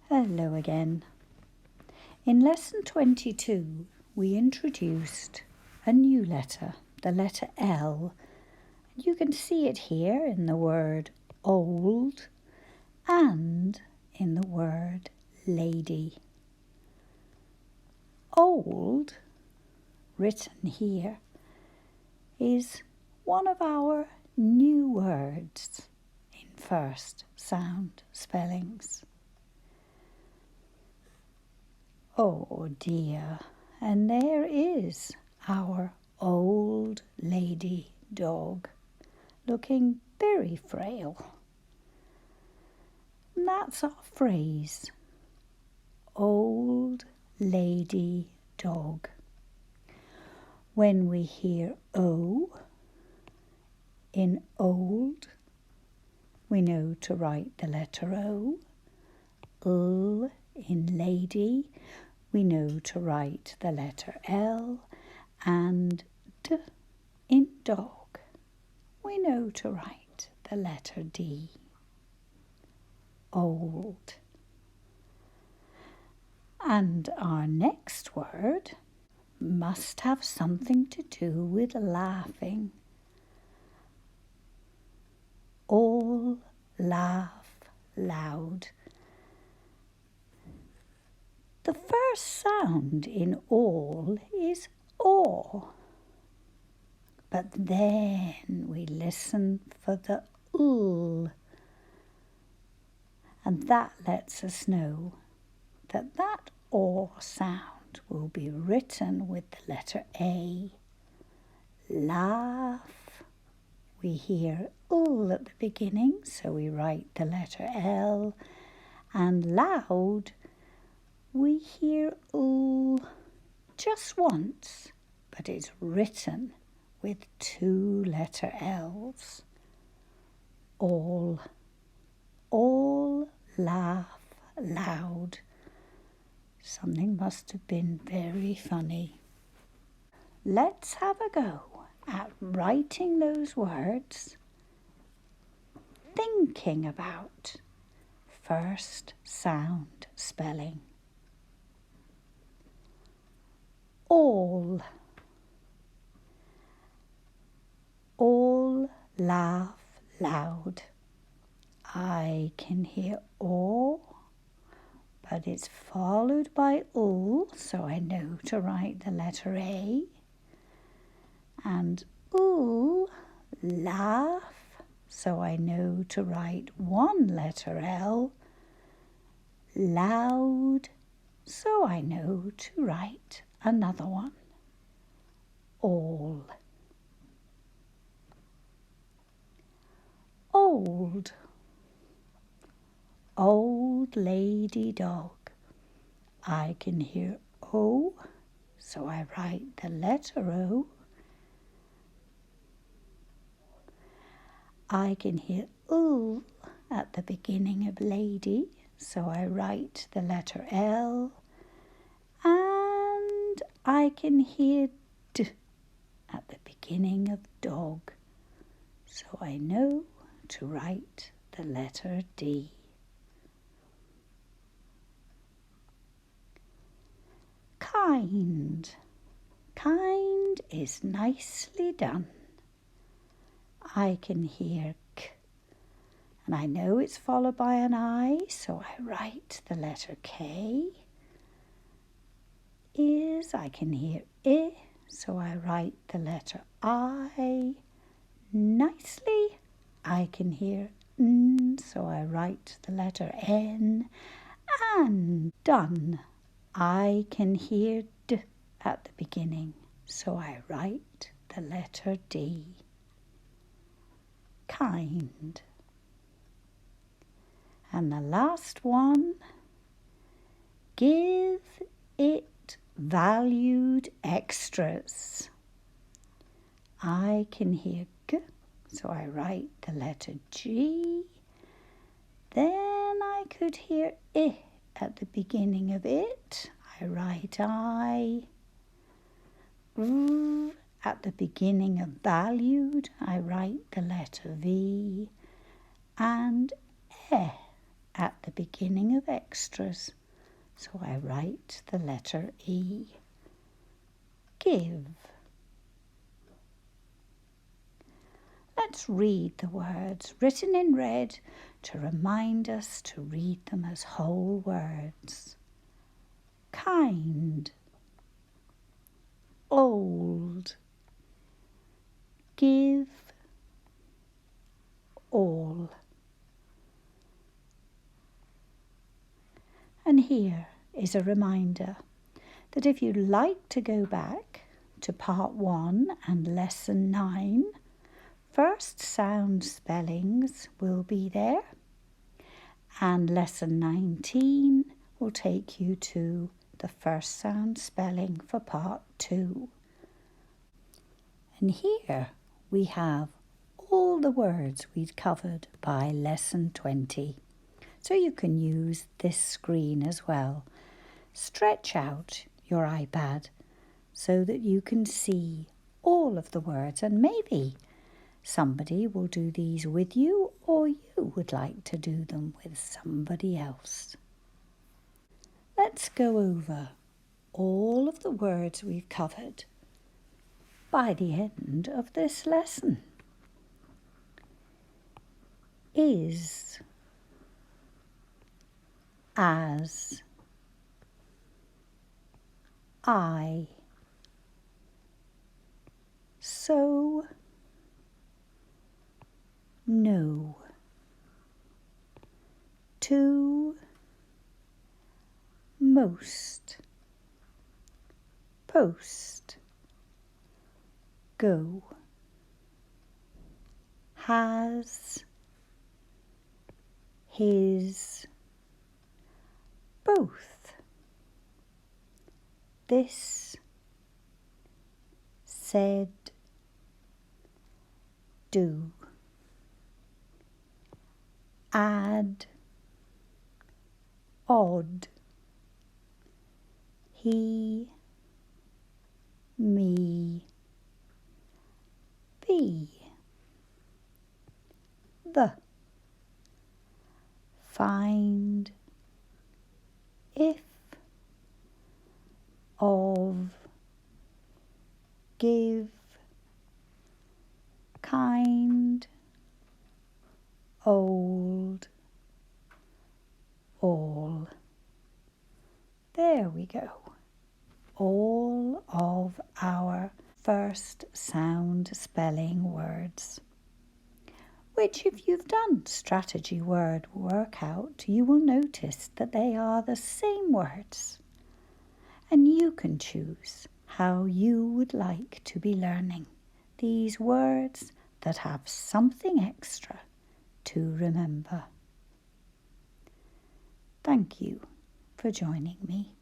Hello again. In lesson 22, we introduced a new letter, the letter L. You can see it here in the word old and in the word lady. Old, written here, is one of our new words in first sound spellings. Oh dear, and there is our old lady dog, looking very frail. And that's our phrase, old lady dog. When we hear O in old, we know to write the letter O. L in lady, we know to write the letter L, and D in dog, we know to write the letter D. Old. And our next word must have something to do with laughing. All laugh loud. The first sound in all is aw, but then we listen for the l, and that lets us know that that aw sound will be written with the letter A. Laugh, we hear l at the beginning, so we write the letter L, and loud, we hear l just once, but it's written with two letter L's. All laugh loud. Something must have been very funny. Let's have a go at writing those words, thinking about first sound spelling. All laugh loud. I can hear aw, but it's followed by ul, so I know to write the letter A. And ul, laugh, so I know to write one letter L. Loud, so I know to write another one. All. Old lady dog. I can hear O, so I write the letter O. I can hear L at the beginning of lady, so I write the letter L. And I can hear D at the beginning of dog, so I know to write the letter D. Kind. Kind is nicely done. I can hear K, and I know it's followed by an I, so I write the letter K. Is, I can hear I, so I write the letter I. Nicely, I can hear N, so I write the letter N. And done, I can hear D at the beginning, so I write the letter D. Kind. And the last one, give it valued extras. I can hear G, so I write the letter G. Then I could hear I at the beginning of it. I write I. R at the beginning of valued, I write the letter V. And E at the beginning of extras, so I write the letter E. Give. Let's read the words written in red to remind us to read them as whole words. Kind. Old. Give. All. And here is a reminder that if you'd like to go back to part 1 and lesson 9, first sound spellings will be there, and lesson 19 will take you to the first sound spelling for part 2. And here we have all the words we'd covered by lesson 20. So you can use this screen as well. Stretch out your iPad so that you can see all of the words, and maybe somebody will do these with you, or you would like to do them with somebody else. Let's go over all of the words we've covered by the end of this lesson. Is. As. I. So. No. To. Most. Post. Go. Has. His. Both. This. Said. Do. Add. Odd. He. Me. Be. The. Find. If. Of. Give. Kind. Old. All. There we go. All of our first sound spelling words, which if you've done strategy word workout, you will notice that they are the same words, and you can choose how you would like to be learning these words that have something extra to remember. Thank you for joining me.